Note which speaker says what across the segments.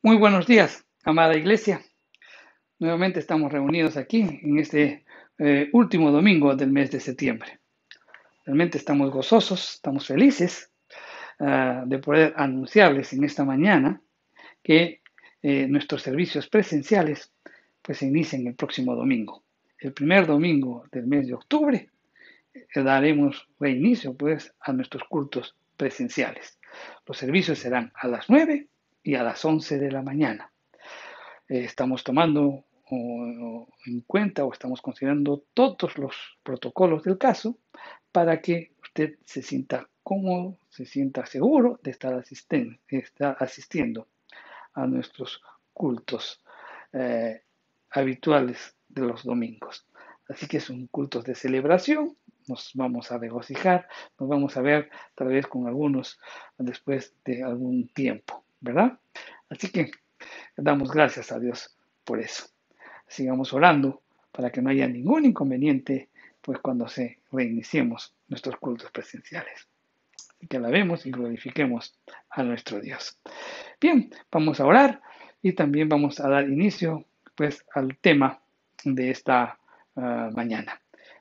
Speaker 1: Muy buenos días, amada iglesia. Nuevamente estamos reunidos aquí en este último domingo del mes de septiembre. Realmente estamos gozosos, estamos felices de poder anunciarles en esta mañana que nuestros servicios presenciales pues se inician el próximo domingo. El primer domingo del mes de octubre daremos reinicio pues a nuestros cultos presenciales. Los servicios serán a las 9 y a las 11 de la mañana. Estamos tomando en cuenta o estamos considerando todos los protocolos del caso para que usted se sienta cómodo, se sienta seguro de estar asistiendo a nuestros cultos habituales de los domingos. Así que son cultos de celebración, nos vamos a regocijar, nos vamos a ver tal vez con algunos después de algún tiempo, ¿verdad? Así que damos gracias a Dios por eso. Sigamos orando para que no haya ningún inconveniente pues cuando se reiniciemos nuestros cultos presenciales. Así que alabemos y glorifiquemos a nuestro Dios. Bien, vamos a orar y también vamos a dar inicio pues al tema de esta mañana.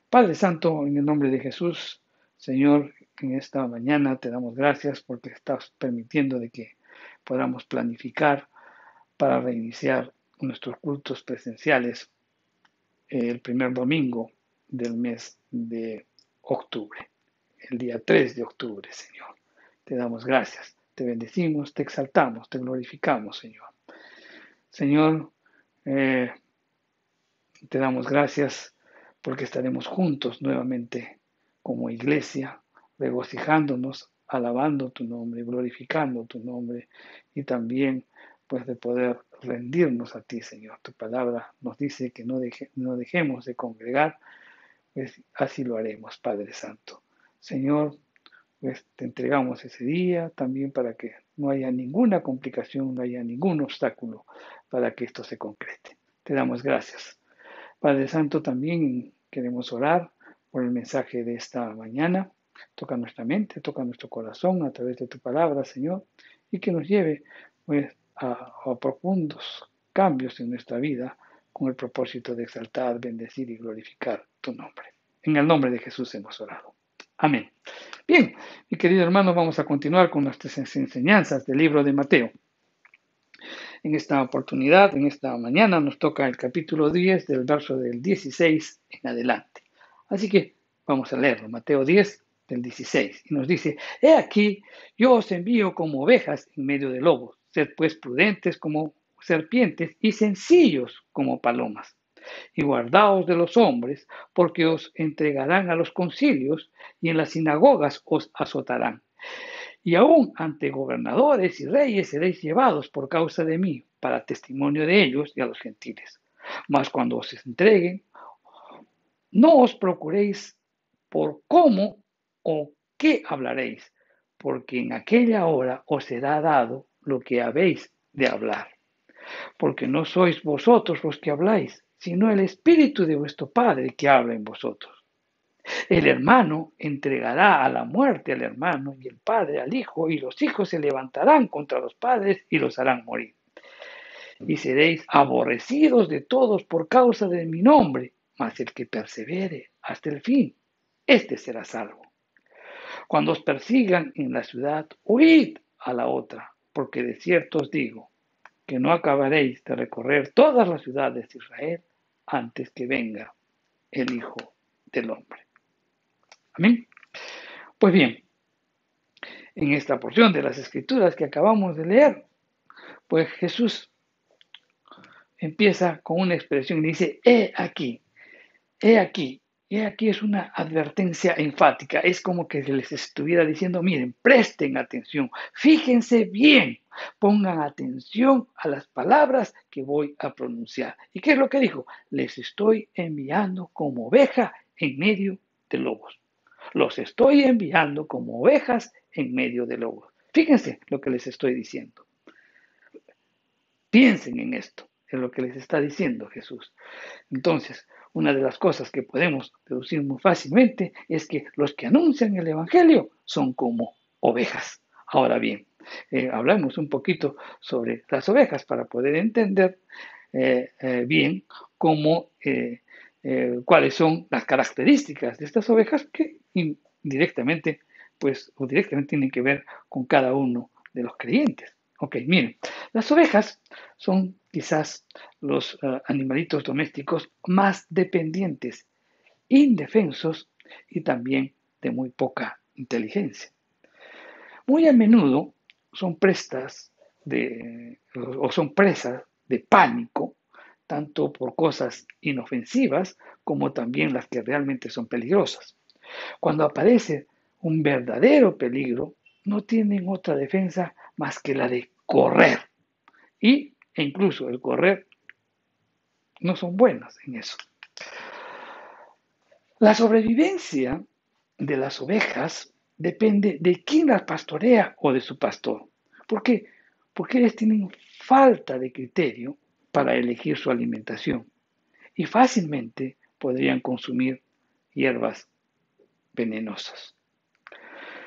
Speaker 1: Padre Santo, en el nombre de Jesús, Señor, en esta mañana te damos gracias porque estás permitiendo de que podamos planificar para reiniciar nuestros cultos presenciales el primer domingo del mes de octubre, el día 3 de octubre, Señor. Te damos gracias, te bendecimos, te exaltamos, te glorificamos, Señor. Señor, te damos gracias porque estaremos juntos nuevamente como iglesia, regocijándonos, alabando tu nombre, glorificando tu nombre y también pues de poder rendirnos a ti, Señor. Tu palabra nos dice que no dejemos de congregar, pues así lo haremos, Padre Santo. Señor, pues te entregamos ese día también para que no haya ninguna complicación, no haya ningún obstáculo para que esto se concrete. Te damos gracias. Padre Santo, también queremos orar por el mensaje de esta mañana. Toca nuestra mente, toca nuestro corazón a través de tu palabra, Señor, y que nos lleve pues, a profundos cambios en nuestra vida con el propósito de exaltar, bendecir y glorificar tu nombre. En el nombre de Jesús hemos orado. Amén. Bien, mi querido hermano, vamos a continuar con nuestras enseñanzas del libro de Mateo. En esta oportunidad, en esta mañana, nos toca el capítulo 10 del verso del 16 en adelante. Así que vamos a leerlo, Mateo 10 del 16. Y nos dice, he aquí, yo os envío como ovejas en medio de lobos. Sed pues prudentes como serpientes y sencillos como palomas. Y guardaos de los hombres, porque os entregarán a los concilios y en las sinagogas os azotarán. Y aún ante gobernadores y reyes seréis llevados por causa de mí, para testimonio de ellos y a los gentiles. Mas cuando os entreguen, no os procuréis por cómo o qué hablaréis, porque en aquella hora os será dado lo que habéis de hablar. Porque no sois vosotros los que habláis, sino el Espíritu de vuestro Padre que habla en vosotros. El hermano entregará a la muerte al hermano y el padre al hijo, y los hijos se levantarán contra los padres y los harán morir. Y seréis aborrecidos de todos por causa de mi nombre, mas el que persevere hasta el fin, éste será salvo. Cuando os persigan en la ciudad, huid a la otra, porque de cierto os digo que no acabaréis de recorrer todas las ciudades de Israel antes que venga el Hijo del Hombre. Amén. Pues bien, en esta porción de las Escrituras que acabamos de leer, pues Jesús empieza con una expresión y dice, he aquí, he aquí. He aquí es una advertencia enfática, es como que les estuviera diciendo, miren, presten atención, fíjense bien, pongan atención a las palabras que voy a pronunciar. ¿Y qué es lo que dijo? Les estoy enviando como oveja en medio de lobos. Los estoy enviando como ovejas en medio de lobos. Fíjense lo que les estoy diciendo. Piensen en esto, es lo que les está diciendo Jesús. Entonces, una de las cosas que podemos deducir muy fácilmente es que los que anuncian el Evangelio son como ovejas. Ahora bien, hablamos un poquito sobre las ovejas para poder entender bien cómo, cuáles son las características de estas ovejas que indirectamente, pues, o directamente tienen que ver con cada uno de los creyentes. Ok, miren, las ovejas son quizás los animalitos domésticos más dependientes, indefensos y también de muy poca inteligencia. Muy a menudo son son presas de pánico, tanto por cosas inofensivas como también las que realmente son peligrosas. Cuando aparece un verdadero peligro, no tienen otra defensa más que la de correr. E incluso el correr no son buenas en eso. La sobrevivencia de las ovejas depende de quién las pastorea o de su pastor. ¿Por qué? Porque ellas tienen falta de criterio para elegir su alimentación y fácilmente podrían consumir hierbas venenosas.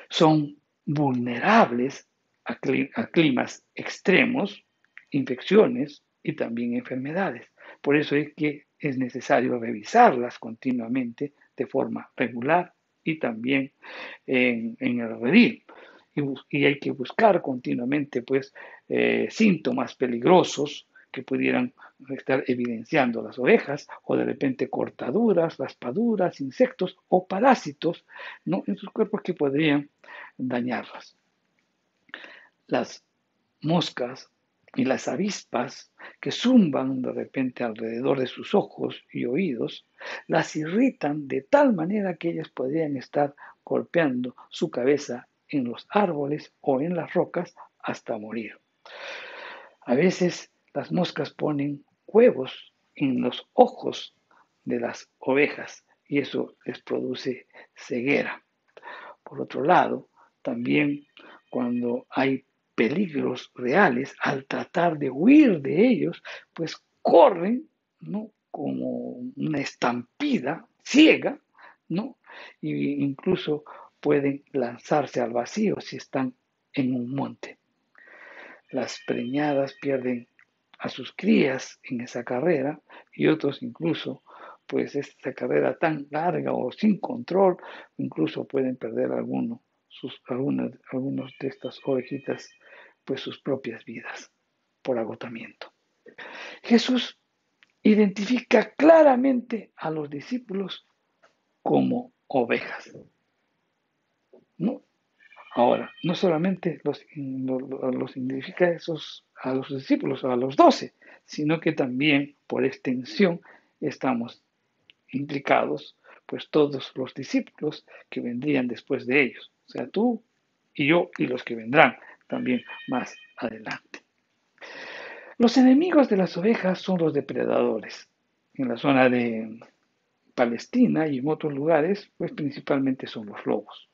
Speaker 1: Son vulnerables a climas extremos, infecciones y también enfermedades. Por eso es que es necesario revisarlas continuamente de forma regular y también en el redil. Y hay que buscar continuamente pues, síntomas peligrosos que pudieran estar evidenciando las ovejas, o de repente cortaduras, raspaduras, insectos o parásitos, ¿no?, en sus cuerpos que podrían dañarlas. Las moscas y las avispas que zumban de repente alrededor de sus ojos y oídos, las irritan de tal manera que ellas podrían estar golpeando su cabeza en los árboles o en las rocas hasta morir. A veces las moscas ponen huevos en los ojos de las ovejas y eso les produce ceguera. Por otro lado, también cuando hay peligros reales, al tratar de huir de ellos, pues corren, ¿no?, como una estampida ciega, ¿no?, e incluso pueden lanzarse al vacío si están en un monte. Las preñadas pierden a sus crías en esa carrera y otros incluso, pues esta carrera tan larga o sin control, incluso pueden perder algunos de estas ovejitas, pues sus propias vidas por agotamiento. Jesús identifica claramente a los discípulos como ovejas, ¿no? Ahora, no solamente los identifica a los discípulos, a los 12, sino que también por extensión estamos implicados, pues todos los discípulos que vendrían después de ellos, o sea, tú y yo y los que vendrán también más adelante. Los enemigos de las ovejas son los depredadores. En la zona de Palestina y en otros lugares, pues principalmente son los lobos.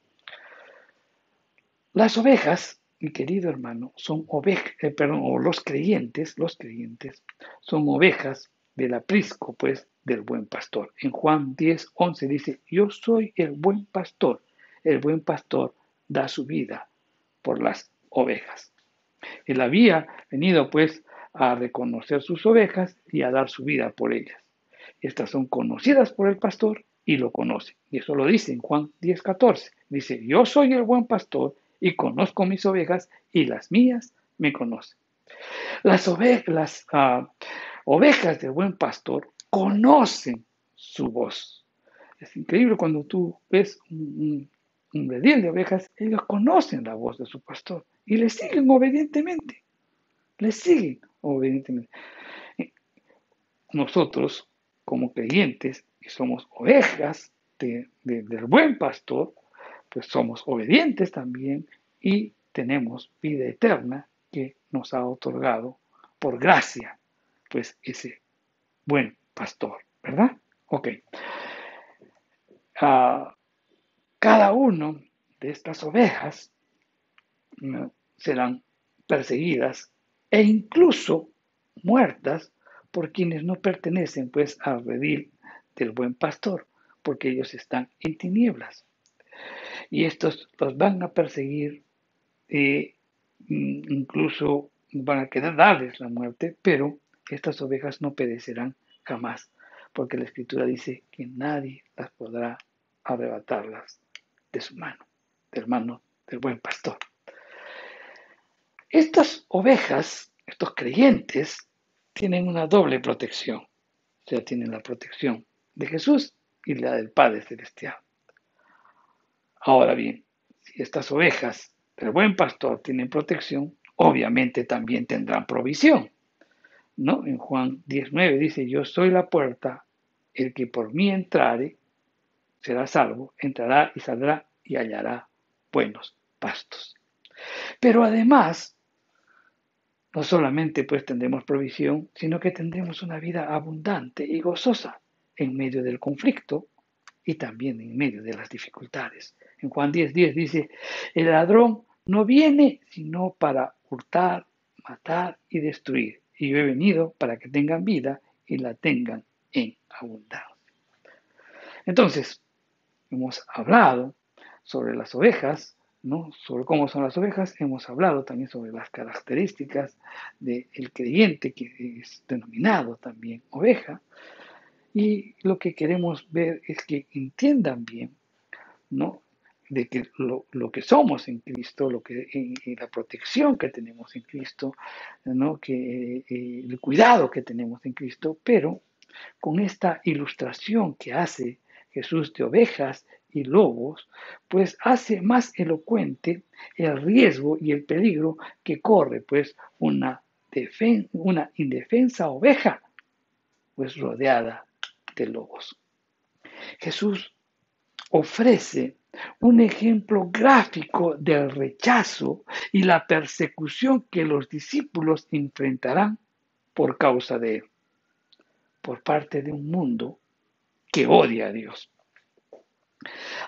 Speaker 1: Las ovejas, mi querido hermano, son los creyentes son ovejas del aprisco, pues, del buen pastor. En Juan 10:11 dice, yo soy el buen pastor da su vida por las ovejas. Él había venido, pues, a reconocer sus ovejas y a dar su vida por ellas. Estas son conocidas por el pastor y lo conoce. Y eso lo dice en Juan 10:14. Dice, yo soy el buen pastor y conozco mis ovejas y las mías me conocen. Las ovejas del buen pastor conocen su voz. Es increíble cuando tú ves un redil de ovejas, ellos conocen la voz de su pastor y le siguen obedientemente. Le siguen obedientemente. Nosotros, como creyentes, que somos ovejas del buen pastor, pues somos obedientes también y tenemos vida eterna que nos ha otorgado por gracia, pues ese buen pastor, ¿verdad? Ok. Cada uno de estas ovejas, ¿no?, serán perseguidas e incluso muertas por quienes no pertenecen pues al redil del buen pastor, porque ellos están en tinieblas. Y estos los van a perseguir incluso van a quedar darles la muerte, pero estas ovejas no perecerán jamás, porque la Escritura dice que nadie las podrá arrebatarlas de su mano, del mano del buen pastor. Estas ovejas, estos creyentes, tienen una doble protección, o sea, tienen la protección de Jesús y la del Padre Celestial. Ahora bien, si estas ovejas del buen pastor tienen protección, obviamente también tendrán provisión, ¿no? En Juan 19 dice, yo soy la puerta, el que por mí entrare será salvo, entrará y saldrá y hallará buenos pastos. Pero además, no solamente pues tendremos provisión, sino que tendremos una vida abundante y gozosa en medio del conflicto y también en medio de las dificultades. En Juan 10:10 dice, el ladrón no viene sino para hurtar, matar y destruir. Y yo he venido para que tengan vida y la tengan en abundancia. Entonces, hemos hablado sobre las ovejas, ¿no? Sobre cómo son las ovejas, hemos hablado también sobre las características del creyente que es denominado también oveja, y lo que queremos ver es que entiendan bien, ¿no? De que lo que somos en Cristo, y la protección que tenemos en Cristo, ¿no? El cuidado que tenemos en Cristo, pero con esta ilustración que hace Jesús de ovejas y lobos, pues hace más elocuente el riesgo y el peligro que corre pues una indefensa oveja, pues rodeada de lobos. Jesús ofrece un ejemplo gráfico del rechazo y la persecución que los discípulos enfrentarán por causa de él, por parte de un mundo que odia a Dios.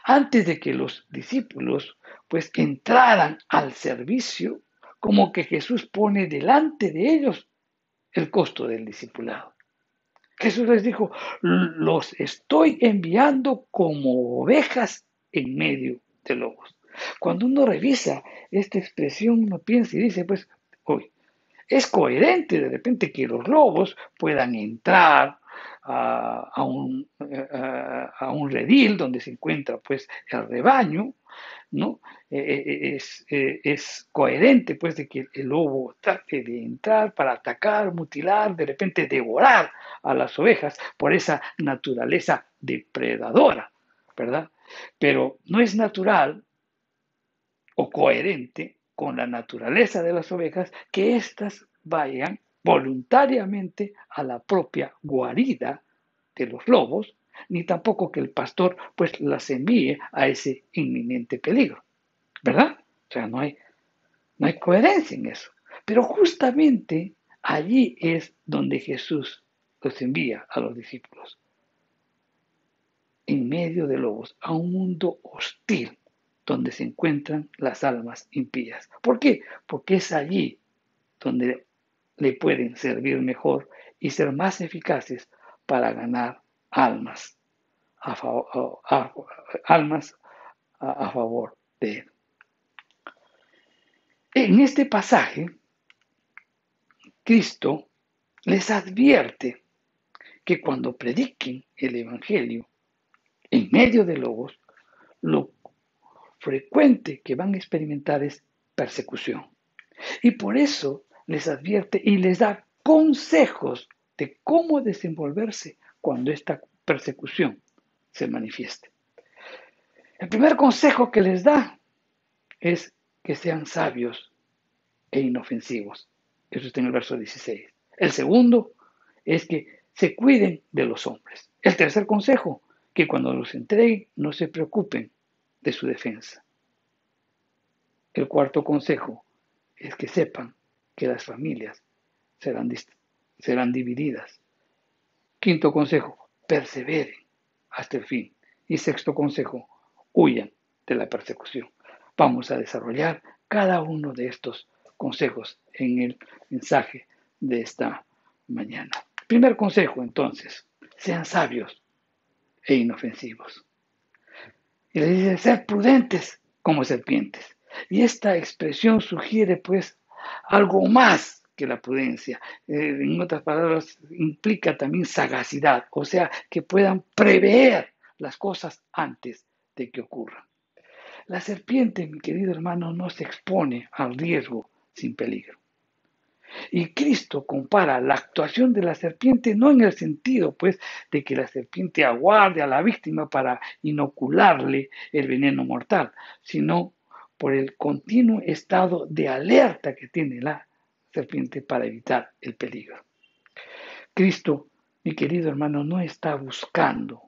Speaker 1: Antes de que los discípulos pues entraran al servicio, como que Jesús pone delante de ellos el costo del discipulado. Jesús les dijo, los estoy enviando como ovejas en medio de lobos. Cuando uno revisa esta expresión, uno piensa y dice, pues, hoy es coherente de repente que los lobos puedan entrar a un redil donde se encuentra pues el rebaño, ¿no? Es coherente pues de que el lobo trate de entrar para atacar, mutilar, de repente devorar a las ovejas por esa naturaleza depredadora, ¿verdad? Pero no es natural o coherente con la naturaleza de las ovejas que éstas vayan voluntariamente a la propia guarida de los lobos, ni tampoco que el pastor pues las envíe a ese inminente peligro, ¿verdad? O sea, no hay coherencia en eso. Pero justamente allí es donde Jesús los envía a los discípulos, en medio de lobos, a un mundo hostil, donde se encuentran las almas impías. ¿Por qué? Porque es allí donde le pueden servir mejor y ser más eficaces para ganar almas a favor de él. En este pasaje, Cristo les advierte que cuando prediquen el Evangelio en medio de lobos, lo frecuente que van a experimentar es persecución. Y por eso les advierte y les da consejos de cómo desenvolverse cuando esta persecución se manifieste. El primer consejo que les da es que sean sabios e inofensivos. Eso está en el verso 16. El segundo es que se cuiden de los hombres. El tercer consejo, que cuando los entreguen no se preocupen de su defensa. El cuarto consejo es que sepan que las familias serán divididas. Quinto consejo, perseveren hasta el fin. Y sexto consejo, huyan de la persecución. Vamos a desarrollar cada uno de estos consejos en el mensaje de esta mañana. Primer consejo, entonces, sean sabios e inofensivos. Y les dice, ser prudentes como serpientes. Y esta expresión sugiere pues algo más que la prudencia. En otras palabras, implica también sagacidad, o sea, que puedan prever las cosas antes de que ocurran. La serpiente, mi querido hermano, no se expone al riesgo sin peligro. Y Cristo compara la actuación de la serpiente no en el sentido, pues, de que la serpiente aguarde a la víctima para inocularle el veneno mortal, sino por el continuo estado de alerta que tiene la serpiente para evitar el peligro. Cristo, mi querido hermano, no está buscando,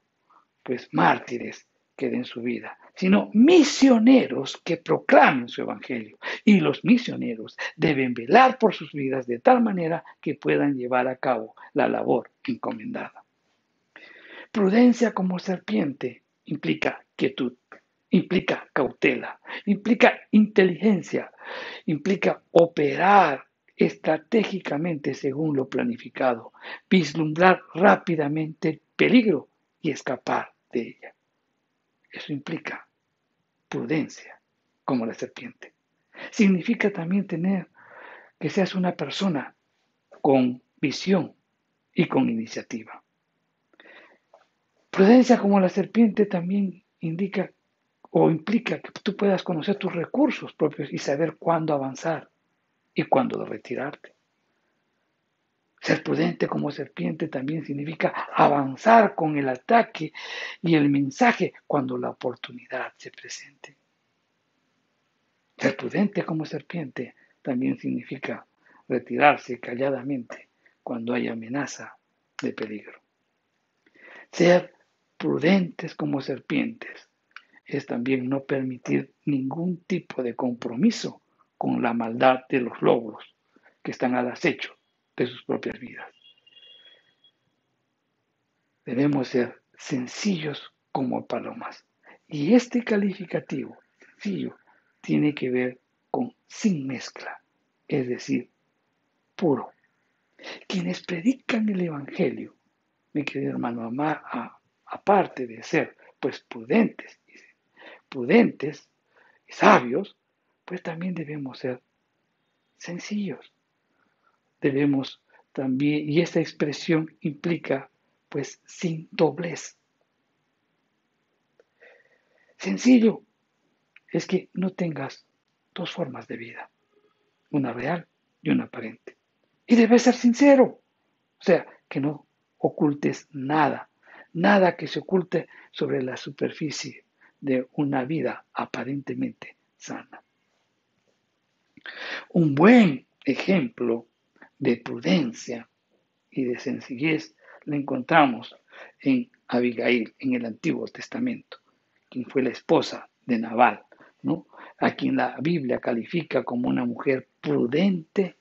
Speaker 1: pues, mártires que den su vida, sino misioneros que proclamen su evangelio. Y los misioneros deben velar por sus vidas de tal manera que puedan llevar a cabo la labor encomendada. Prudencia como serpiente implica quietud, implica cautela, implica inteligencia, implica operar estratégicamente según lo planificado, vislumbrar rápidamente el peligro y escapar de ella. Eso implica prudencia, como la serpiente. Significa también tener que seas una persona con visión y con iniciativa. Prudencia como la serpiente también indica o implica que tú puedas conocer tus recursos propios y saber cuándo avanzar y cuándo retirarte. Ser prudente como serpiente también significa avanzar con el ataque y el mensaje cuando la oportunidad se presente. Ser prudente como serpiente también significa retirarse calladamente cuando hay amenaza de peligro. Ser prudentes como serpientes es también no permitir ningún tipo de compromiso con la maldad de los lobos que están al acecho de sus propias vidas. Debemos ser sencillos como palomas. Y este calificativo, sencillo, tiene que ver con sin mezcla, es decir, puro. Quienes predican el Evangelio, mi querido hermano, aparte de ser pues prudentes y sabios, pues también debemos ser sencillos. Debemos también, y esta expresión implica pues sin doblez. Sencillo es que no tengas dos formas de vida, una real y una aparente. Y debes ser sincero, o sea, que no ocultes nada, nada que se oculte sobre la superficie de una vida aparentemente sana. Un buen ejemplo de prudencia y de sencillez lo encontramos en Abigail en el Antiguo Testamento, quien fue la esposa de Nabal, ¿no? A quien la Biblia califica como una mujer prudente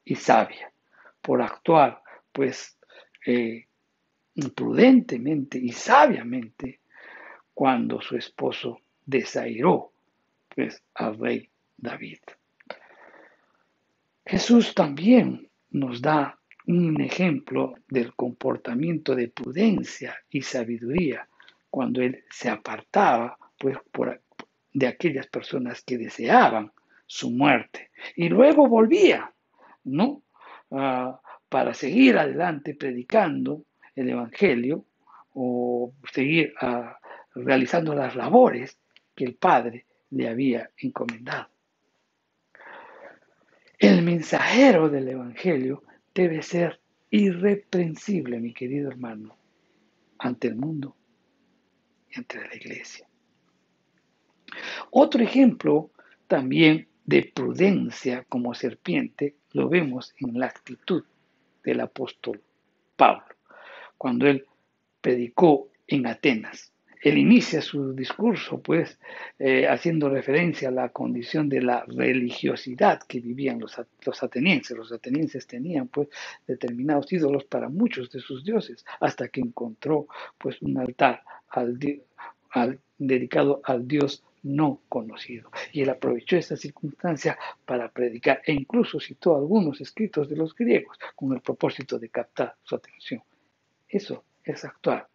Speaker 1: y sabia, por actuar pues prudentemente y sabiamente cuando su esposo desairó pues al rey David. Jesús también nos da un ejemplo del comportamiento de prudencia y sabiduría cuando él se apartaba pues, de aquellas personas que deseaban su muerte y luego volvía, ¿no? Para seguir adelante predicando el Evangelio o seguir realizando las labores que el Padre le había encomendado. El mensajero del Evangelio debe ser irreprensible, mi querido hermano, ante el mundo y ante la iglesia. Otro ejemplo también de prudencia como serpiente lo vemos en la actitud del apóstol Pablo, cuando él predicó en Atenas. Él inicia su discurso, pues, haciendo referencia a la condición de la religiosidad que vivían los atenienses. Los atenienses tenían, pues, determinados ídolos para muchos de sus dioses, hasta que encontró, pues, un altar dedicado al Dios no conocido. Y él aprovechó esa circunstancia para predicar, e incluso citó algunos escritos de los griegos con el propósito de captar su atención. Eso es actuar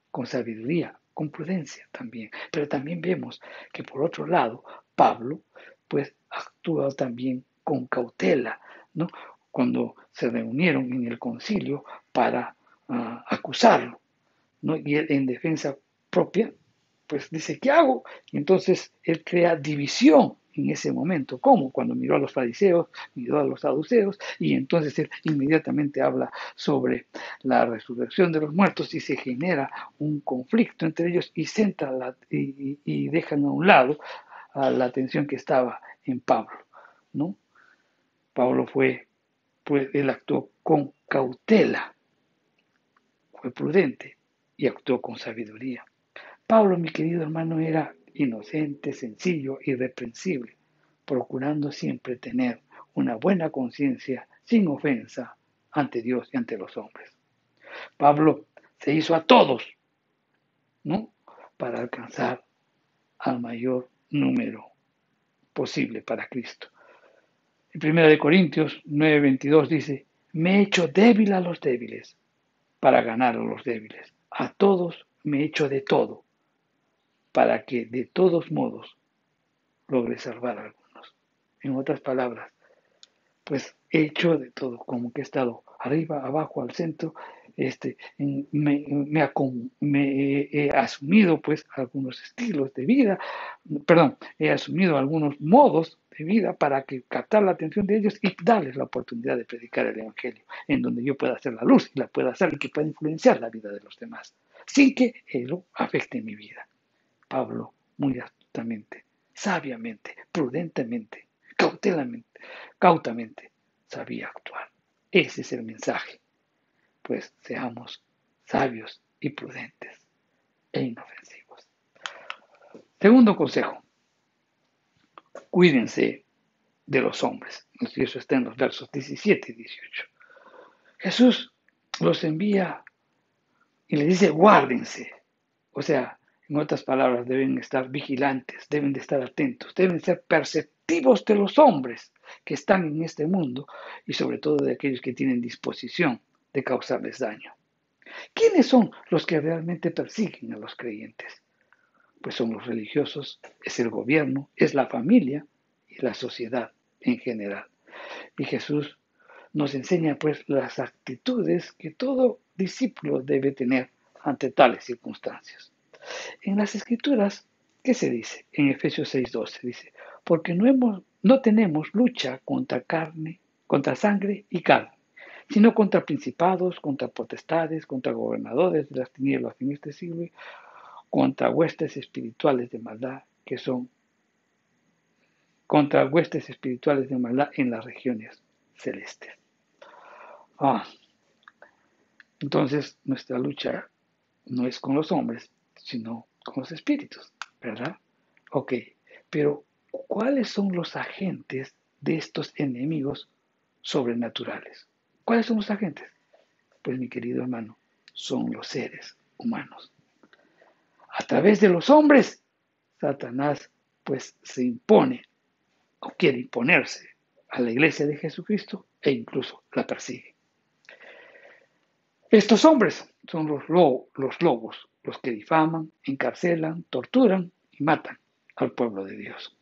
Speaker 1: con sabiduría, con prudencia también. Pero también vemos que por otro lado, Pablo, pues actuó también con cautela, ¿no? Cuando se reunieron en el concilio para acusarlo, ¿no? Y él en defensa propia, pues dice, ¿qué hago? Y entonces él crea división en ese momento. ¿Cómo? Cuando miró a los fariseos, miró a los saduceos, y entonces él inmediatamente habla sobre la resurrección de los muertos y se genera un conflicto entre ellos y, y dejan a un lado a la atención que estaba en Pablo, ¿no? Pablo pues él actuó con cautela, fue prudente y actuó con sabiduría. Pablo, mi querido hermano, era inocente, sencillo, irreprensible, procurando siempre tener una buena conciencia sin ofensa ante Dios y ante los hombres. Pablo se hizo a todos, ¿no? Para alcanzar al mayor número posible para Cristo. En 1 Corintios 9:22 dice, me he hecho débil a los débiles para ganar a los débiles. A todos me he hecho de todo para que de todos modos logre salvar a algunos. En otras palabras, pues he hecho de todo, como que he estado arriba, abajo, al centro, he asumido pues algunos estilos de vida, perdón, he asumido algunos modos de vida para que captar la atención de ellos y darles la oportunidad de predicar el Evangelio, en donde yo pueda hacer la luz y la pueda hacer y que pueda influenciar la vida de los demás, sin que ello afecte mi vida. Pablo, muy astutamente, sabiamente, prudentemente, cautamente, sabía actuar. Ese es el mensaje. Pues seamos sabios y prudentes e inofensivos. Segundo consejo, cuídense de los hombres. Y eso está en los versos 17 y 18. Jesús los envía y les dice, guárdense. O sea, en otras palabras, deben estar vigilantes, deben de estar atentos, deben ser perceptivos de los hombres que están en este mundo y sobre todo de aquellos que tienen disposición de causarles daño. ¿Quiénes son los que realmente persiguen a los creyentes? Pues son los religiosos, es el gobierno, es la familia y la sociedad en general. Y Jesús nos enseña pues las actitudes que todo discípulo debe tener ante tales circunstancias. En las Escrituras, ¿qué se dice? En Efesios 6:12 dice, porque no tenemos lucha contra sangre y carne, sino contra principados, contra potestades, contra gobernadores de las tinieblas en este siglo, contra huestes espirituales de maldad contra huestes espirituales de maldad en las regiones celestes. Entonces, nuestra lucha no es con los hombres, sino con los espíritus, ¿verdad? Ok, pero ¿cuáles son los agentes de estos enemigos sobrenaturales? ¿Cuáles son los agentes? Pues mi querido hermano, son los seres humanos. A través de los hombres, Satanás pues se impone o quiere imponerse a la iglesia de Jesucristo e incluso la persigue. Estos hombres son los lobos, los que difaman, encarcelan, torturan y matan al pueblo de Dios.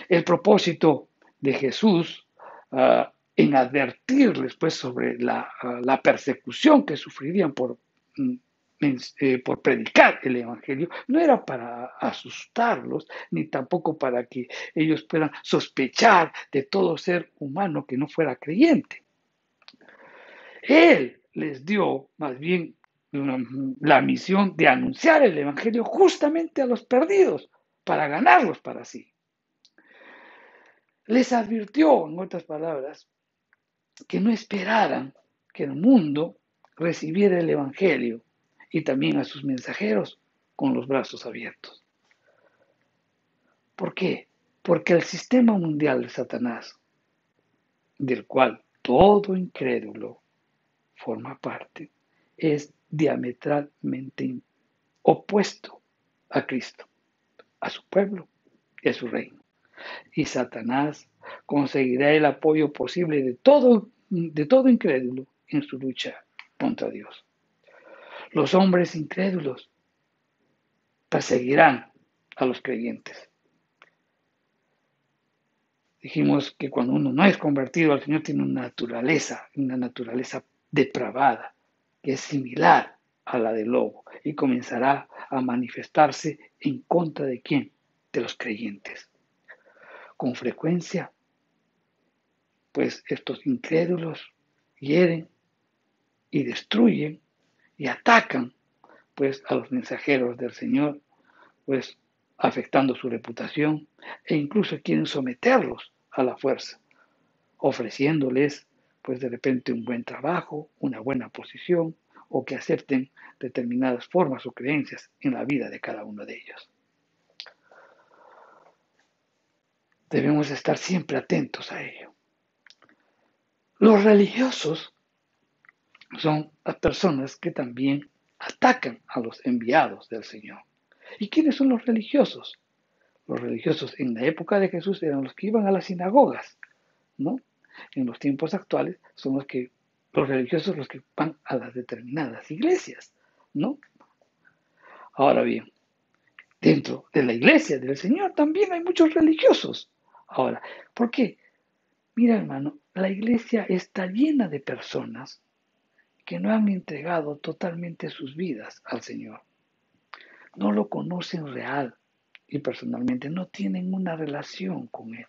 Speaker 1: El propósito de Jesús en advertirles pues, sobre la persecución que sufrirían por predicar el Evangelio, no era para asustarlos, ni tampoco para que ellos puedan sospechar de todo ser humano que no fuera creyente. Él les dio más bien la misión de anunciar el Evangelio justamente a los perdidos, para ganarlos para sí. Les advirtió, en otras palabras, que no esperaran que el mundo recibiera el Evangelio y también a sus mensajeros con los brazos abiertos. ¿Por qué? Porque el sistema mundial de Satanás, del cual todo incrédulo forma parte, es diametralmente opuesto a Cristo, a su pueblo y a su reino. Y Satanás conseguirá el apoyo posible de todo incrédulo en su lucha contra Dios. Los hombres incrédulos perseguirán a los creyentes. Dijimos que cuando uno no es convertido al Señor tiene una naturaleza depravada, que es similar a la del lobo y comenzará a manifestarse en contra de quién, de los creyentes. Con frecuencia, pues estos incrédulos hieren y destruyen y atacan pues a los mensajeros del Señor, pues afectando su reputación e incluso quieren someterlos a la fuerza, ofreciéndoles pues de repente un buen trabajo, una buena posición o que acepten determinadas formas o creencias en la vida de cada uno de ellos. Debemos estar siempre atentos a ello. Los religiosos son las personas que también atacan a los enviados del Señor. ¿Y quiénes son los religiosos? Los religiosos en la época de Jesús eran los que iban a las sinagogas, ¿no? En los tiempos actuales son los religiosos los que van a las determinadas iglesias, ¿no? Ahora bien, dentro de la iglesia del Señor también hay muchos religiosos. Ahora, ¿por qué? Mira, hermano, la iglesia está llena de personas que no han entregado totalmente sus vidas al Señor. No lo conocen real y personalmente, no tienen una relación con Él.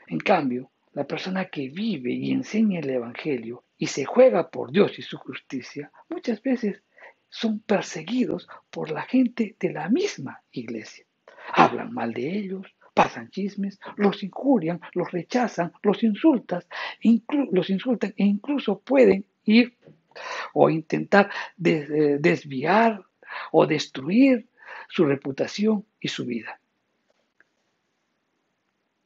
Speaker 1: En cambio, la persona que vive y enseña el Evangelio y se juega por Dios y su justicia, muchas veces son perseguidos por la gente de la misma iglesia. Hablan mal de ellos, pasan chismes, los injurian, los rechazan, los insultan e incluso pueden ir o intentar desviar o destruir su reputación y su vida.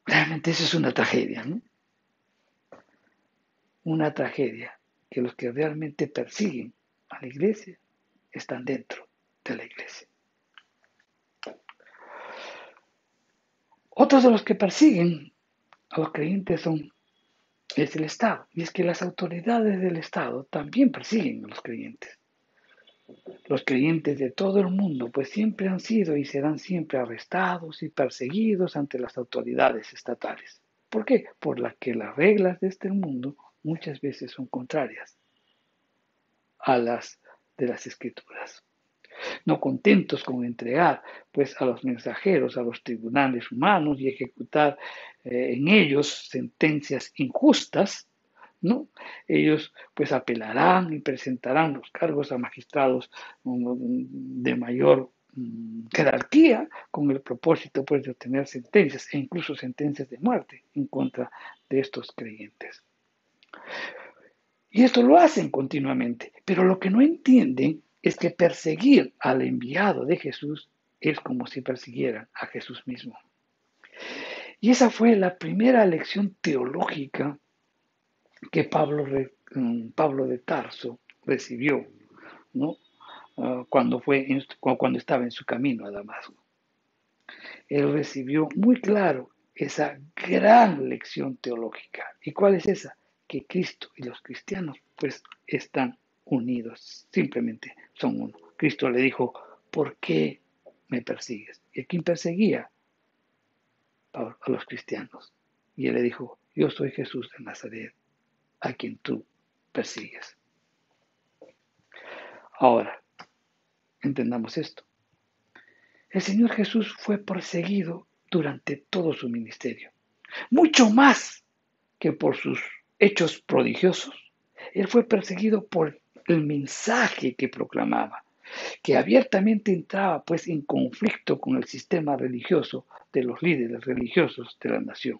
Speaker 1: Realmente eso es una tragedia, ¿no? Una tragedia que los que realmente persiguen a la iglesia están dentro de la iglesia. Otros de los que persiguen a los creyentes es el Estado. Y es que las autoridades del Estado también persiguen a los creyentes. Los creyentes de todo el mundo pues siempre han sido y serán siempre arrestados y perseguidos ante las autoridades estatales. ¿Por qué? Por las que las reglas de este mundo muchas veces son contrarias a las de las Escrituras. No contentos con entregar pues a los mensajeros a los tribunales humanos y ejecutar en ellos sentencias injustas, ¿no? Ellos pues apelarán y presentarán los cargos a magistrados de mayor jerarquía con el propósito pues de obtener sentencias e incluso sentencias de muerte en contra de estos creyentes. Y esto lo hacen continuamente, pero lo que no entienden es que perseguir al enviado de Jesús es como si persiguieran a Jesús mismo. Y esa fue la primera lección teológica que Pablo de Tarso recibió, ¿no? Cuando estaba en su camino a Damasco. Él recibió muy claro esa gran lección teológica. ¿Y cuál es esa? Que Cristo y los cristianos pues están unidos, simplemente son uno. Cristo le dijo, ¿por qué me persigues? ¿Y a quién perseguía? A los cristianos. Y él le dijo, yo soy Jesús de Nazaret, a quien tú persigues. Ahora, entendamos esto. El Señor Jesús fue perseguido durante todo su ministerio, mucho más que por sus hechos prodigiosos. Él fue perseguido por el mensaje que proclamaba, que abiertamente entraba pues en conflicto con el sistema religioso de los líderes religiosos de la nación.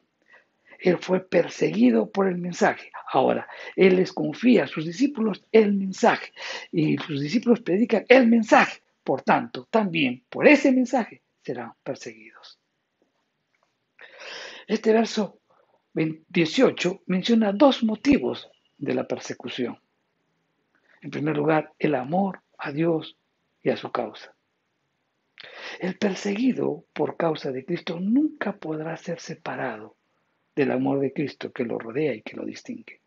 Speaker 1: Él fue perseguido por el mensaje. Ahora, Él les confía a sus discípulos el mensaje y sus discípulos predican el mensaje. Por tanto, también por ese mensaje serán perseguidos. Este verso 18 menciona dos motivos de la persecución. En primer lugar, el amor a Dios y a su causa. El perseguido por causa de Cristo nunca podrá ser separado del amor de Cristo que lo rodea y que lo distingue.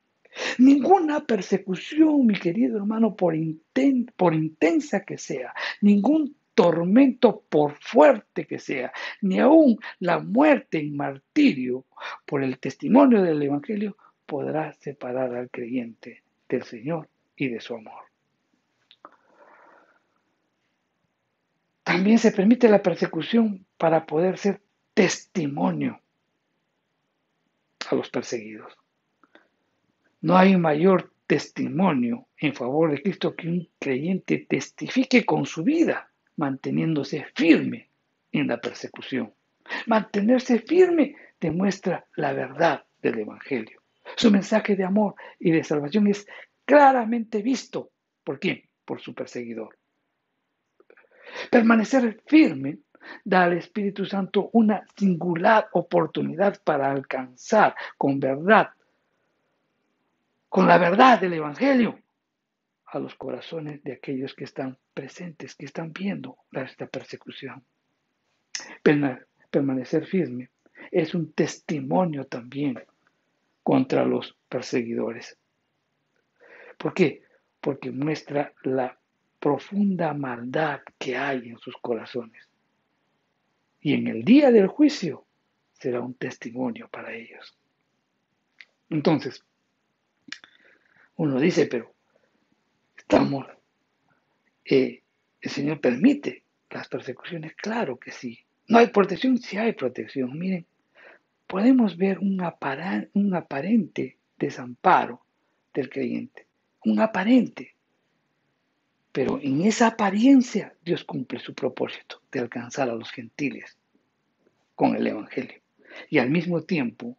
Speaker 1: Ninguna persecución, mi querido hermano, por intensa que sea, ningún tormento, por fuerte que sea, ni aún la muerte en martirio por el testimonio del Evangelio podrá separar al creyente del Señor y de su amor. También se permite la persecución para poder ser testimonio a los perseguidos. No hay mayor testimonio en favor de Cristo que un creyente testifique con su vida, manteniéndose firme en la persecución. Mantenerse firme demuestra la verdad del Evangelio. Su mensaje de amor y de salvación es claramente visto. ¿Por quién? Por su perseguidor. Permanecer firme da al Espíritu Santo una singular oportunidad para alcanzar con la verdad del Evangelio, a los corazones de aquellos que están presentes, que están viendo esta persecución. Permanecer firme es un testimonio también contra los perseguidores. ¿Por qué? Porque muestra la profunda maldad que hay en sus corazones. Y en el día del juicio será un testimonio para ellos. Entonces, uno dice, pero el Señor permite las persecuciones, claro que sí. ¿No hay protección? Sí hay protección. Miren, podemos ver un aparente desamparo del creyente, un aparente, pero en esa apariencia Dios cumple su propósito de alcanzar a los gentiles con el Evangelio. Y al mismo tiempo,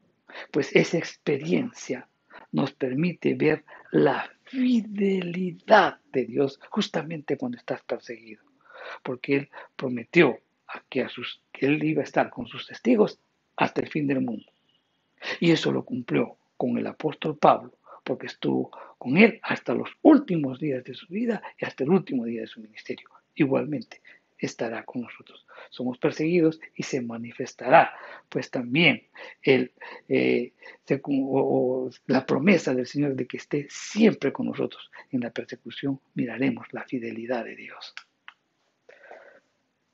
Speaker 1: pues esa experiencia nos permite ver la fidelidad de Dios justamente cuando estás perseguido, porque Él prometió que Él iba a estar con sus testigos hasta el fin del mundo. Y eso lo cumplió con el apóstol Pablo, porque estuvo con él hasta los últimos días de su vida y hasta el último día de su ministerio. Igualmente estará con nosotros. Somos perseguidos y se manifestará, pues también la promesa del Señor de que esté siempre con nosotros. En la persecución miraremos la fidelidad de Dios.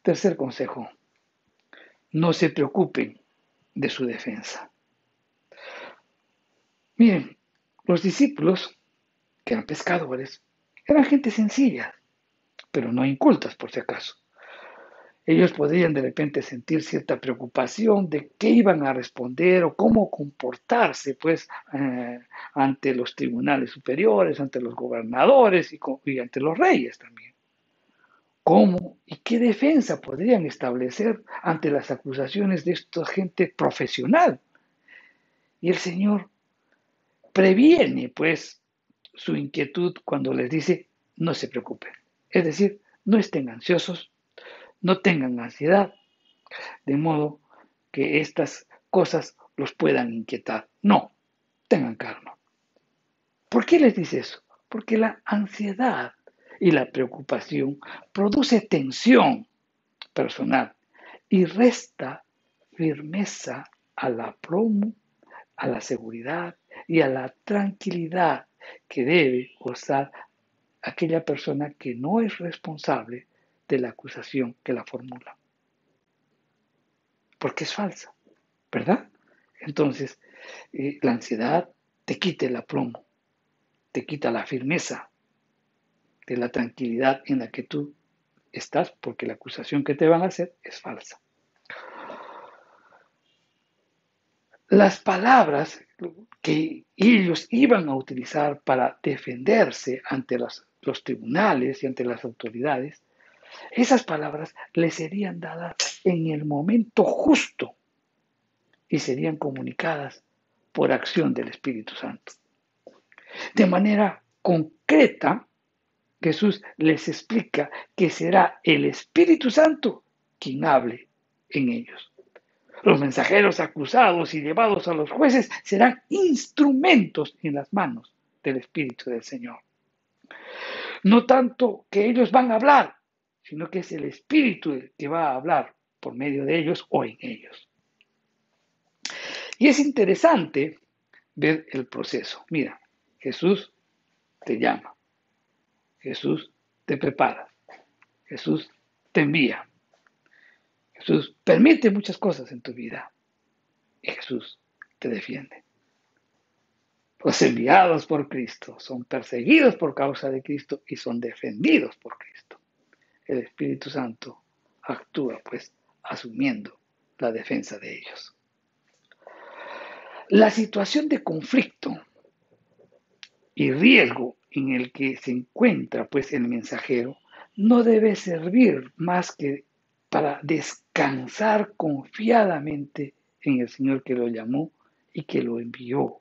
Speaker 1: Tercer consejo, no se preocupen de su defensa. Miren, los discípulos, que eran pescadores, eran gente sencilla, pero no incultas por si acaso. Ellos podrían de repente sentir cierta preocupación de qué iban a responder o cómo comportarse, pues, ante los tribunales superiores, ante los gobernadores y ante los reyes también. ¿Cómo y qué defensa podrían establecer ante las acusaciones de esta gente profesional? Y el Señor previene, pues, su inquietud cuando les dice, no se preocupen. Es decir, no estén ansiosos, no tengan ansiedad, de modo que estas cosas los puedan inquietar. No, tengan calma. ¿Por qué les dice eso? Porque la ansiedad y la preocupación produce tensión personal y resta firmeza al aplomo, a la seguridad y a la tranquilidad que debe gozar aquella persona que no es responsable de la acusación que la formula. Porque es falsa, ¿verdad? Entonces, la ansiedad te quita el aplomo, te quita la firmeza de la tranquilidad en la que tú estás, porque la acusación que te van a hacer es falsa. Las palabras que ellos iban a utilizar para defenderse ante los tribunales y ante las autoridades, esas palabras les serían dadas en el momento justo y serían comunicadas por acción del Espíritu Santo. De manera concreta, Jesús les explica que será el Espíritu Santo quien hable en ellos. Los mensajeros acusados y llevados a los jueces serán instrumentos en las manos del Espíritu del Señor. No tanto que ellos van a hablar, sino que es el Espíritu el que va a hablar por medio de ellos o en ellos. Y es interesante ver el proceso. Mira, Jesús te llama, Jesús te prepara, Jesús te envía. Jesús permite muchas cosas en tu vida y Jesús te defiende. Los enviados por Cristo son perseguidos por causa de Cristo y son defendidos por Cristo. El Espíritu Santo actúa, pues, asumiendo la defensa de ellos. La situación de conflicto y riesgo en el que se encuentra, pues, el mensajero no debe servir más que para descansar confiadamente en el Señor que lo llamó y que lo envió,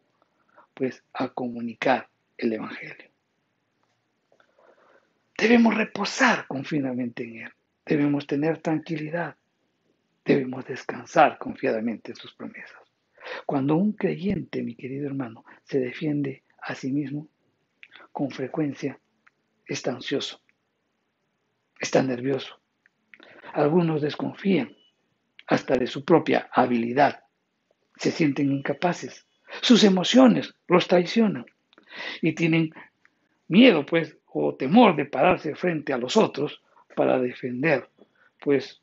Speaker 1: pues, a comunicar el Evangelio. Debemos reposar confiadamente en Él, debemos tener tranquilidad, debemos descansar confiadamente en sus promesas. Cuando un creyente, mi querido hermano, se defiende a sí mismo, con frecuencia está ansioso, está nervioso. Algunos desconfían hasta de su propia habilidad, se sienten incapaces. Sus emociones los traicionan y tienen miedo, pues, o temor de pararse frente a los otros para defender, pues,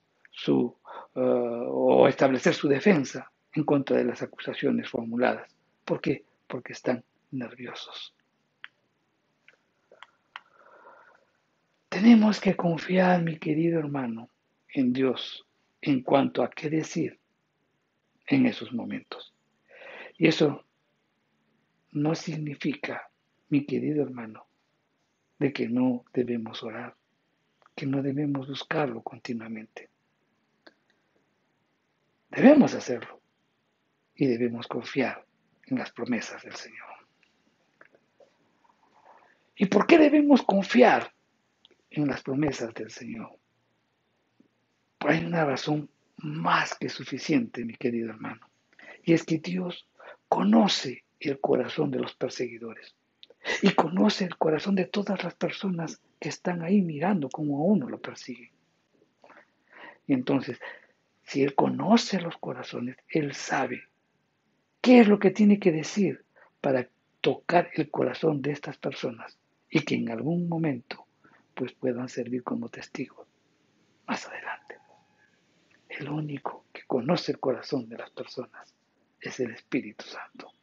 Speaker 1: o establecer su defensa en contra de las acusaciones formuladas. ¿Por qué? Porque están nerviosos. Tenemos que confiar, mi querido hermano, en Dios en cuanto a qué decir en esos momentos. Y eso no significa, mi querido hermano, de que no debemos orar, que no debemos buscarlo continuamente. Debemos hacerlo y debemos confiar en las promesas del Señor. ¿Y por qué debemos confiar en las promesas del Señor? Pues hay una razón más que suficiente, mi querido hermano, y es que Dios conoce el corazón de los perseguidores y conoce el corazón de todas las personas que están ahí mirando cómo a uno lo persiguen. Y entonces, si Él conoce los corazones, Él sabe qué es lo que tiene que decir para tocar el corazón de estas personas y que en algún momento pues puedan servir como testigos más adelante. El único que conoce el corazón de las personas es el Espíritu Santo.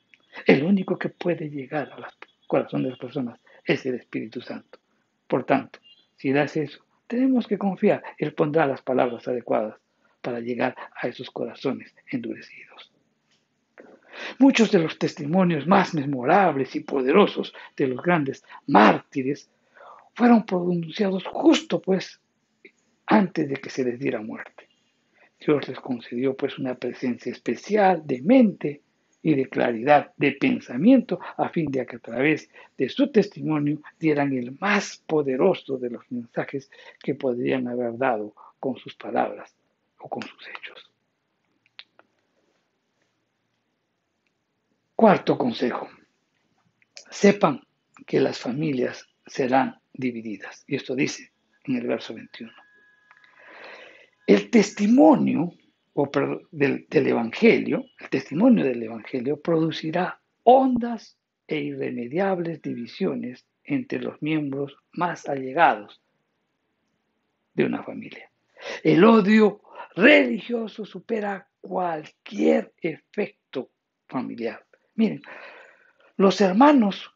Speaker 1: El único que puede llegar al corazón de las personas es el Espíritu Santo. Por tanto, si das eso, tenemos que confiar. Él pondrá las palabras adecuadas para llegar a esos corazones endurecidos. Muchos de los testimonios más memorables y poderosos de los grandes mártires fueron pronunciados justo pues antes de que se les diera muerte. Dios les concedió pues una presencia especial de mente y de claridad de pensamiento a fin de que a través de su testimonio dieran el más poderoso de los mensajes que podrían haber dado con sus palabras o con sus hechos. Cuarto consejo. Sepan que las familias serán divididas. Y esto dice en el verso 21. El testimonio del Evangelio, el testimonio del Evangelio producirá hondas e irremediables divisiones entre los miembros más allegados de una familia. El odio religioso supera cualquier efecto familiar. Miren, los hermanos,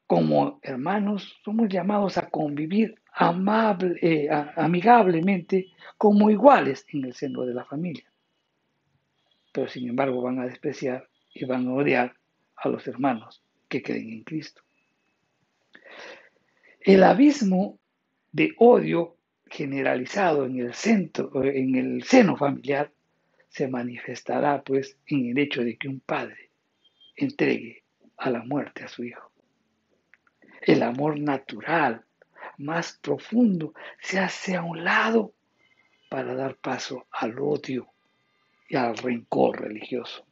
Speaker 1: como hermanos, somos llamados a convivir amigablemente como iguales en el seno de la familia. Pero sin embargo van a despreciar y van a odiar a los hermanos que creen en Cristo. El abismo de odio generalizado en el seno familiar se manifestará pues en el hecho de que un padre entregue a la muerte a su hijo. El amor natural más profundo se hace a un lado para dar paso al odio y al rencor religioso.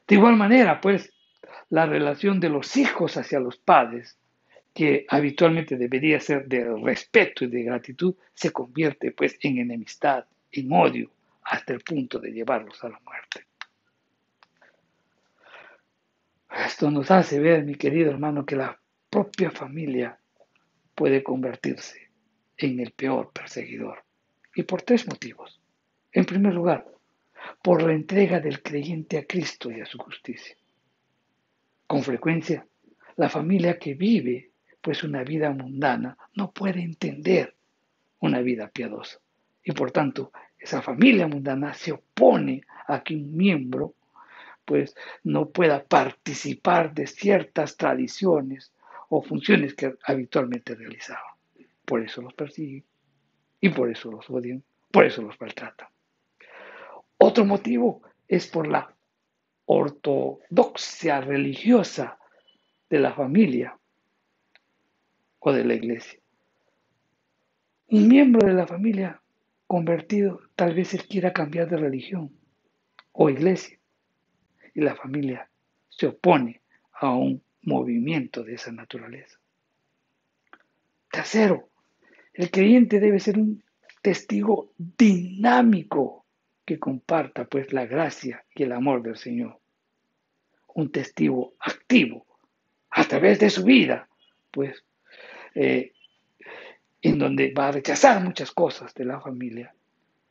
Speaker 1: De igual manera, pues, la relación de los hijos hacia los padres, que habitualmente debería ser de respeto y de gratitud, se convierte, pues, en enemistad, en odio, hasta el punto de llevarlos a la muerte. Esto nos hace ver, mi querido hermano, que la propia familia puede convertirse en el peor perseguidor. Y por tres motivos. En primer lugar, por la entrega del creyente a Cristo y a su justicia. Con frecuencia, la familia que vive pues una vida mundana no puede entender una vida piadosa. Y por tanto, esa familia mundana se opone a que un miembro pues no pueda participar de ciertas tradiciones o funciones que habitualmente realizaba. Por eso los persiguen y por eso los odian, por eso los maltratan. Otro motivo es por la ortodoxia religiosa de la familia o de la iglesia. Un miembro de la familia convertido tal vez él quiera cambiar de religión o iglesia y la familia se opone a un movimiento de esa naturaleza. Tercero, el creyente debe ser un testigo dinámico que comparta pues la gracia y el amor del Señor. Un testigo activo a través de su vida, pues en donde va a rechazar muchas cosas de la familia,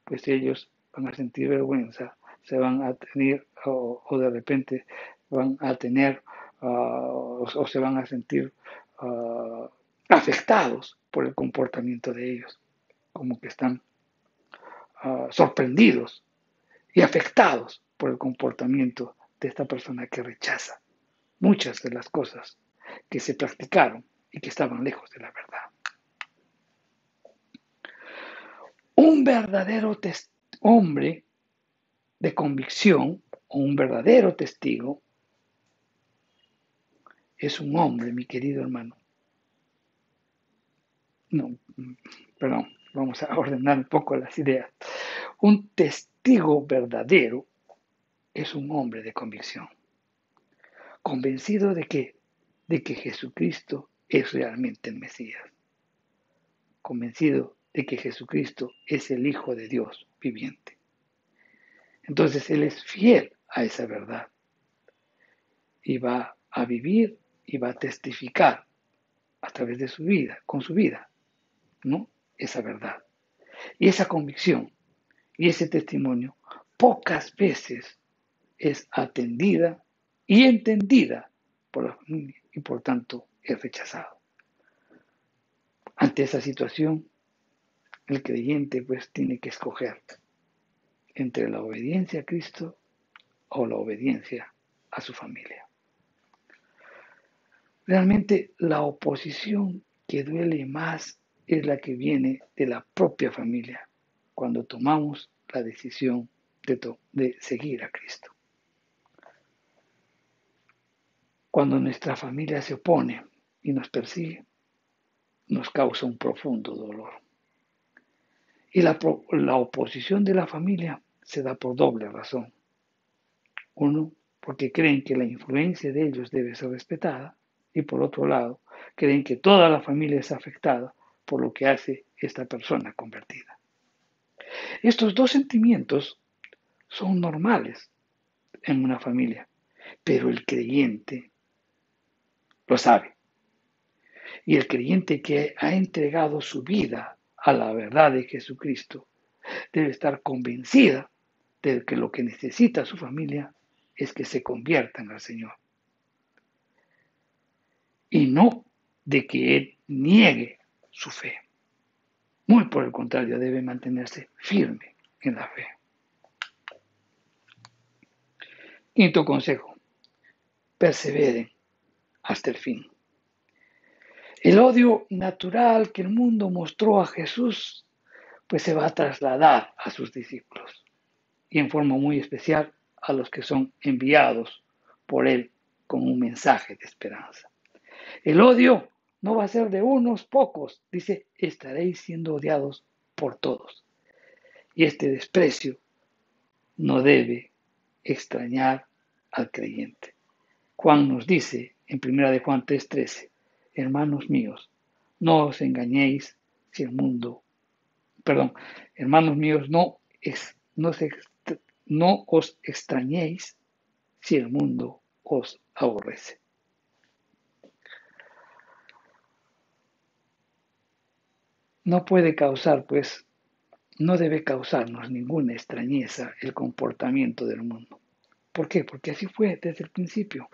Speaker 1: pues ellos van a sentir vergüenza, se van a tener o de repente van a tener o se van a sentir afectados por el comportamiento de ellos, como que están sorprendidos y afectados por el comportamiento de esta persona que rechaza muchas de las cosas que se practicaron y que estaban lejos de la verdad. Un verdadero hombre de convicción o un verdadero testigo es un hombre, mi querido hermano. No, perdón, vamos a ordenar un poco las ideas. Un testigo verdadero es un hombre de convicción, convencido de que Jesucristo es realmente el Mesías, convencido de que Jesucristo es el Hijo de Dios viviente. Entonces Él es fiel a esa verdad y va a vivir y va a testificar a través de su vida, con su vida, ¿no? Esa verdad. Y esa convicción y ese testimonio pocas veces es atendida y entendida por la familia y por tanto es rechazado. Ante esa situación, el creyente pues tiene que escoger entre la obediencia a Cristo o la obediencia a su familia. Realmente la oposición que duele más es la que viene de la propia familia, cuando tomamos la decisión de seguir a Cristo. Cuando nuestra familia se opone y nos persigue, nos causa un profundo dolor. Y la oposición de la familia se da por doble razón. Uno, porque creen que la influencia de ellos debe ser respetada, y por otro lado, creen que toda la familia es afectada por lo que hace esta persona convertida. Estos dos sentimientos son normales en una familia, pero el creyente lo sabe. Y el creyente que ha entregado su vida a la verdad de Jesucristo debe estar convencida de que lo que necesita su familia es que se conviertan al Señor. Y no de que Él niegue su fe. Muy por el contrario, debe mantenerse firme en la fe. Quinto consejo, perseveren hasta el fin. El odio natural que el mundo mostró a Jesús, pues se va a trasladar a sus discípulos y en forma muy especial a los que son enviados por Él con un mensaje de esperanza. El odio no va a ser de unos pocos, dice, estaréis siendo odiados por todos. Y este desprecio no debe extrañar al creyente. Juan nos dice en 1 de Juan 3:13, hermanos míos, no os engañéis si el mundo, hermanos míos, no os extrañéis si el mundo os aborrece. no puede causar, pues, no debe causarnos ninguna extrañeza el comportamiento del mundo. ¿Por qué? Porque así fue desde el principio.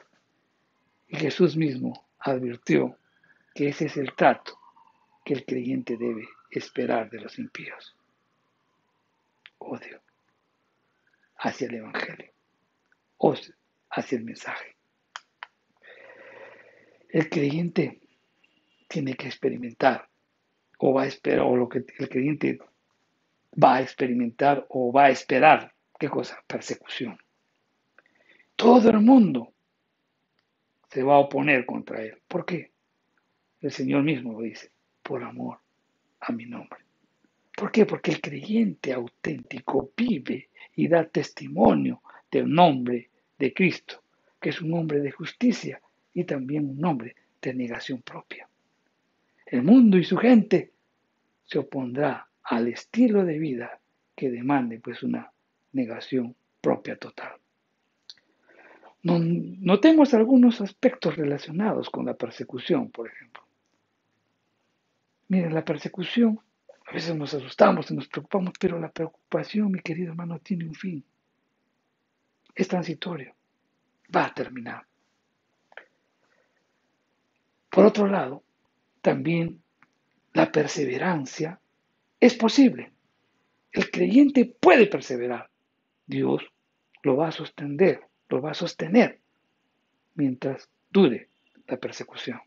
Speaker 1: Y Jesús mismo advirtió que ese es el trato que el creyente debe esperar de los impíos. Odio hacia el Evangelio, odio hacia el mensaje. El creyente tiene que experimentar o va a esperar, o lo que el creyente va a experimentar o va a esperar, ¿qué cosa? Persecución. Todo el mundo se va a oponer contra él. ¿Por qué? El Señor mismo lo dice, por amor a mi nombre. ¿Por qué? Porque el creyente auténtico vive y da testimonio del nombre de Cristo, que es un nombre de justicia y también un nombre de negación propia. El mundo y su gente se opondrá al estilo de vida que demande pues una negación propia total. Notemos algunos aspectos relacionados con la persecución, por ejemplo. Miren, la persecución, a veces nos asustamos y nos preocupamos, pero la preocupación, mi querido hermano, tiene un fin. Es transitorio, va a terminar. Por otro lado, también la perseverancia es posible. El creyente puede perseverar. Dios lo va a sostener mientras dure la persecución.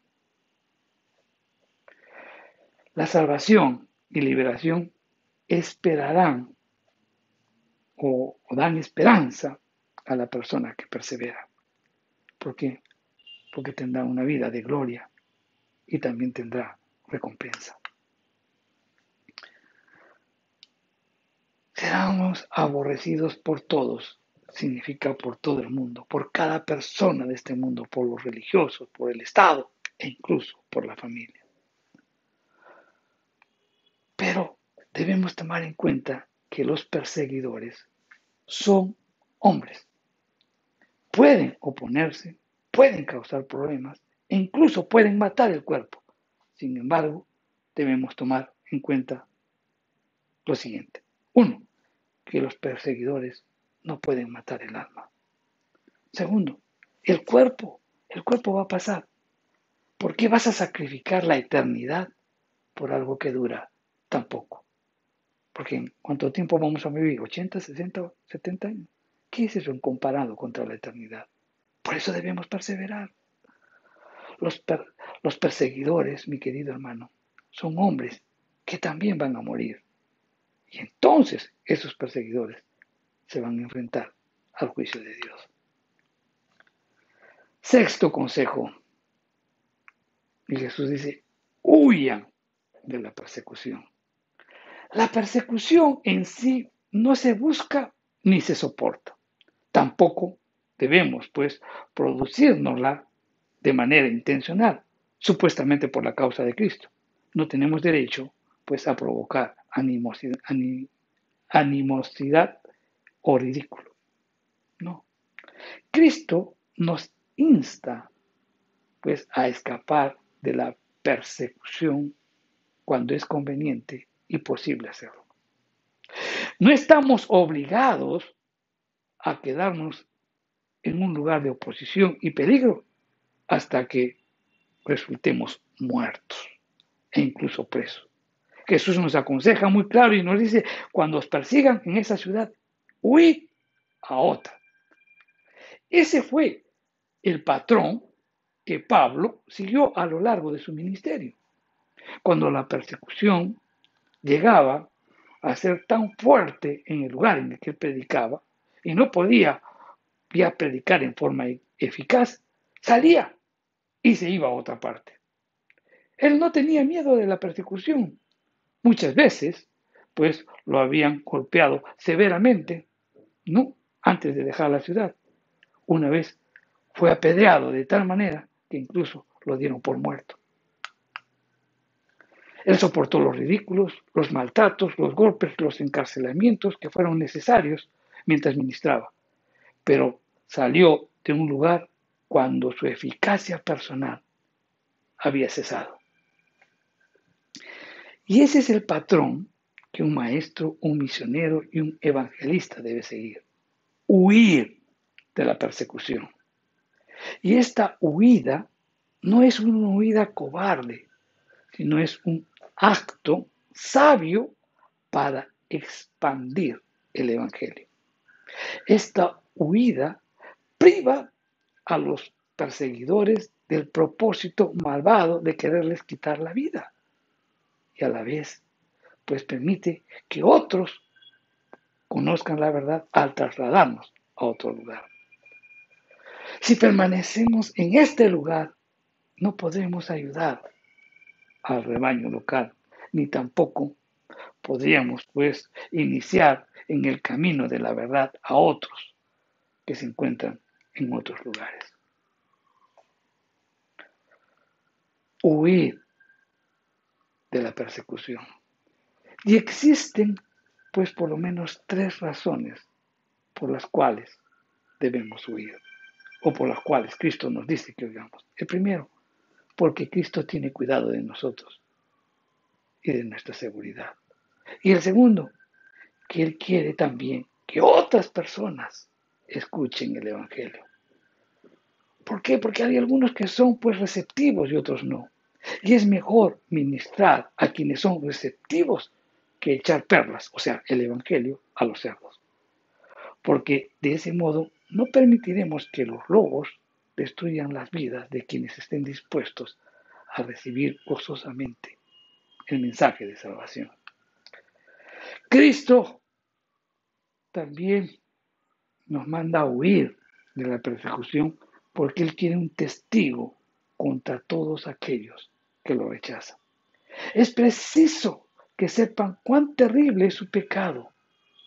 Speaker 1: La salvación y liberación esperarán o dan esperanza a la persona que persevera. ¿Por qué? Porque tendrá una vida de gloria y también tendrá recompensa. Seremos aborrecidos por todos, significa por todo el mundo, por cada persona de este mundo, por los religiosos, por el Estado e incluso por la familia. Pero debemos tomar en cuenta que los perseguidores son hombres. Pueden oponerse, pueden causar problemas e incluso pueden matar el cuerpo. Sin embargo, debemos tomar en cuenta lo siguiente. Uno, que los perseguidores no pueden matar el alma. Segundo, el cuerpo va a pasar. ¿Por qué vas a sacrificar la eternidad por algo que dura tan poco? Porque ¿en cuánto tiempo vamos a vivir? ¿80, 60, 70 años? ¿Qué es eso en comparado contra la eternidad? Por eso debemos perseverar. Los perseguidores, mi querido hermano, son hombres que también van a morir. Y entonces esos perseguidores se van a enfrentar al juicio de Dios. Sexto consejo. Y Jesús dice, huyan de la persecución. La persecución en sí no se busca ni se soporta. Tampoco debemos, pues, producírnosla de manera intencional, supuestamente por la causa de Cristo. No tenemos derecho, pues, a provocar animosidad o ridículo. No. Cristo nos insta, pues, a escapar de la persecución cuando es conveniente y posible hacerlo. No estamos obligados a quedarnos en un lugar de oposición y peligro hasta que resultemos muertos e incluso presos. Jesús nos aconseja muy claro y nos dice, cuando os persigan en esa ciudad, huid a otra. Ese fue el patrón que Pablo siguió a lo largo de su ministerio. Cuando la persecución llegaba a ser tan fuerte en el lugar en el que él predicaba y no podía ya predicar en forma eficaz, salía y se iba a otra parte. Él no tenía miedo de la persecución. Muchas veces, pues lo habían golpeado severamente, ¿no? Antes de dejar la ciudad. Una vez fue apedreado de tal manera que incluso lo dieron por muerto. Él soportó los ridículos, los maltratos, los golpes, los encarcelamientos que fueron necesarios mientras ministraba, pero salió de un lugar cuando su eficacia personal había cesado. Y ese es el patrón que un maestro, un misionero y un evangelista debe seguir. Huir de la persecución. Y esta huida no es una huida cobarde, sino es un acto sabio para expandir el Evangelio. Esta huida priva a los perseguidores del propósito malvado de quererles quitar la vida y a la vez pues permite que otros conozcan la verdad al trasladarnos a otro lugar. Si permanecemos en este lugar, no podremos ayudar al rebaño local, ni tampoco podríamos pues iniciar en el camino de la verdad a otros que se encuentran en otros lugares. Huir de la persecución. Y existen pues por lo menos 3 razones por las cuales debemos huir, o por las cuales Cristo nos dice que huyamos. El primero, porque Cristo tiene cuidado de nosotros y de nuestra seguridad. Y el segundo, que Él quiere también que otras personas escuchen el Evangelio. ¿Por qué? Porque hay algunos que son pues receptivos y otros no. Y es mejor ministrar a quienes son receptivos que echar perlas, o sea, el Evangelio, a los cerdos. Porque de ese modo no permitiremos que los lobos destruyan las vidas de quienes estén dispuestos a recibir gozosamente el mensaje de salvación. Cristo también nos manda a huir de la persecución porque Él quiere un testigo contra todos aquellos que lo rechazan. Es preciso que sepan cuán terrible es su pecado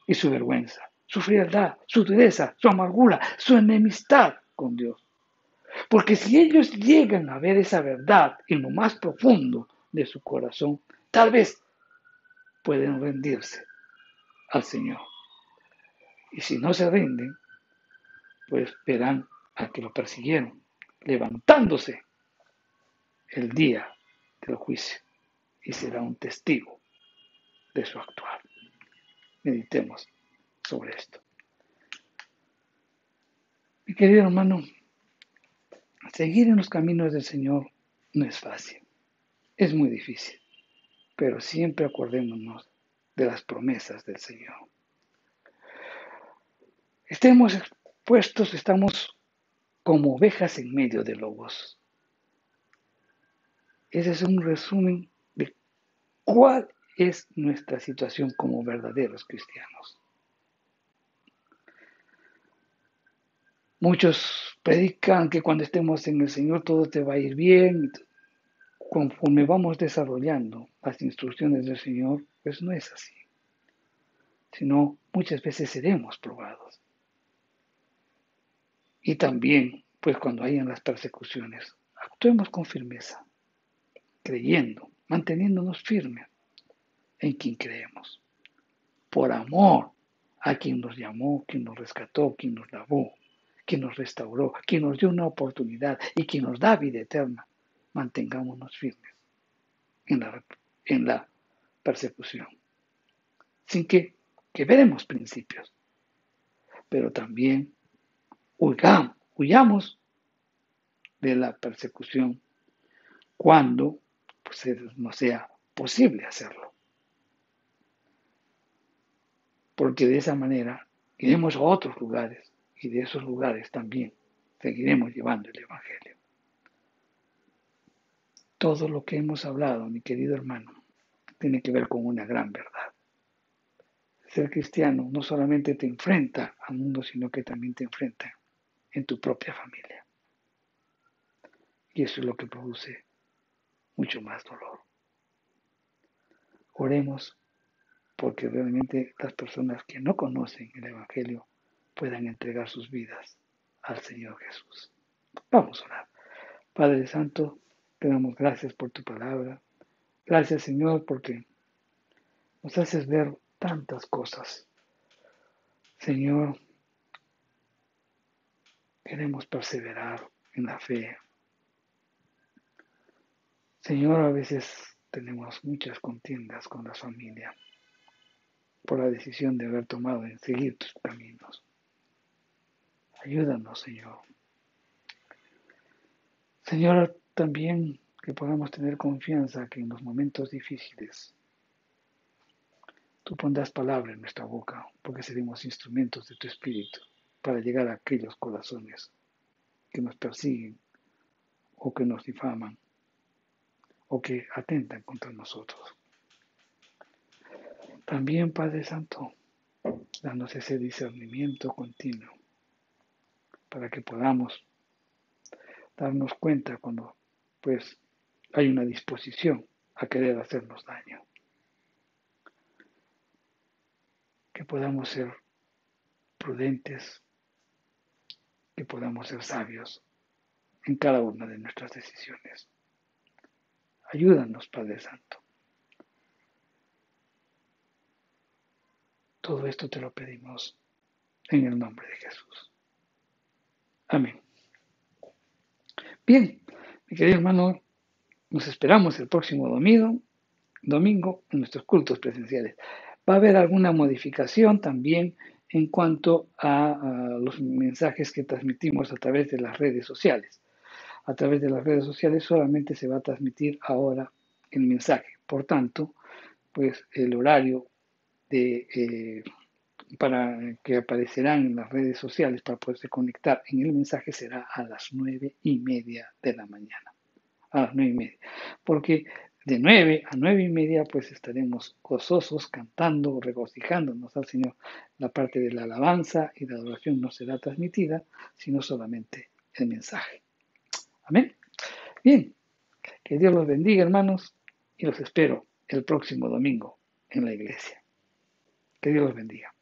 Speaker 1: y su vergüenza, su frialdad, su dureza, su amargura, su enemistad con Dios. Porque si ellos llegan a ver esa verdad en lo más profundo de su corazón, tal vez pueden rendirse al Señor. Y si no se rinden, pues verán a que lo persiguieron, levantándose el día del juicio y será un testigo de su actuar. Meditemos sobre esto. Mi querido hermano, seguir en los caminos del Señor no es fácil, es muy difícil, pero siempre acordémonos de las promesas del Señor. Estemos expuestos, estamos como ovejas en medio de lobos. Ese es un resumen de cuál es nuestra situación como verdaderos cristianos. Muchos predican que cuando estemos en el Señor todo te va a ir bien. Conforme vamos desarrollando las instrucciones del Señor, pues no es así, sino muchas veces seremos probados. Y también, pues cuando hayan las persecuciones, actuemos con firmeza, creyendo, manteniéndonos firmes en quien creemos, por amor a quien nos llamó, quien nos rescató, quien nos lavó, quien nos restauró, quien nos dio una oportunidad y quien nos da vida eterna. Mantengámonos firmes en la persecución, sin que veremos principios, pero también huyamos de la persecución cuando pues, no sea posible hacerlo. Porque de esa manera iremos a otros lugares y de esos lugares también seguiremos llevando el Evangelio. Todo lo que hemos hablado, mi querido hermano, tiene que ver con una gran verdad. Ser cristiano no solamente te enfrenta al mundo, sino que también te enfrenta en tu propia familia. Y eso es lo que produce mucho más dolor. Oremos porque realmente las personas que no conocen el Evangelio puedan entregar sus vidas al Señor Jesús. Vamos a orar. Padre Santo, te damos gracias por tu palabra. Gracias, Señor, porque nos haces ver tantas cosas. Señor, queremos perseverar en la fe. Señor, a veces tenemos muchas contiendas con la familia por la decisión de haber tomado en seguir tus caminos. Ayúdanos, Señor. Señor, también que podamos tener confianza que en los momentos difíciles tú pondrás palabra en nuestra boca, porque seremos instrumentos de tu Espíritu para llegar a aquellos corazones que nos persiguen o que nos difaman o que atentan contra nosotros. También, Padre Santo, danos ese discernimiento continuo para que podamos darnos cuenta cuando pues hay una disposición a querer hacernos daño. Que podamos ser prudentes, que podamos ser sabios en cada una de nuestras decisiones. Ayúdanos, Padre Santo. Todo esto te lo pedimos en el nombre de Jesús. Amén. Bien, mi querido hermano, nos esperamos el próximo domingo en nuestros cultos presenciales. Va a haber alguna modificación también en cuanto a los mensajes que transmitimos a través de las redes sociales. A través de las redes sociales solamente se va a transmitir ahora el mensaje. Por tanto, pues el horario para que aparecerán en las redes sociales para poderse conectar en el mensaje será a las 9:30 de la mañana. A las 9:30. Porque de 9 a 9:30 pues estaremos gozosos, cantando, regocijándonos al Señor. La parte de la alabanza y la adoración no será transmitida, sino solamente el mensaje. Amén. Bien, que Dios los bendiga, hermanos, y los espero el próximo domingo en la iglesia. Que Dios los bendiga.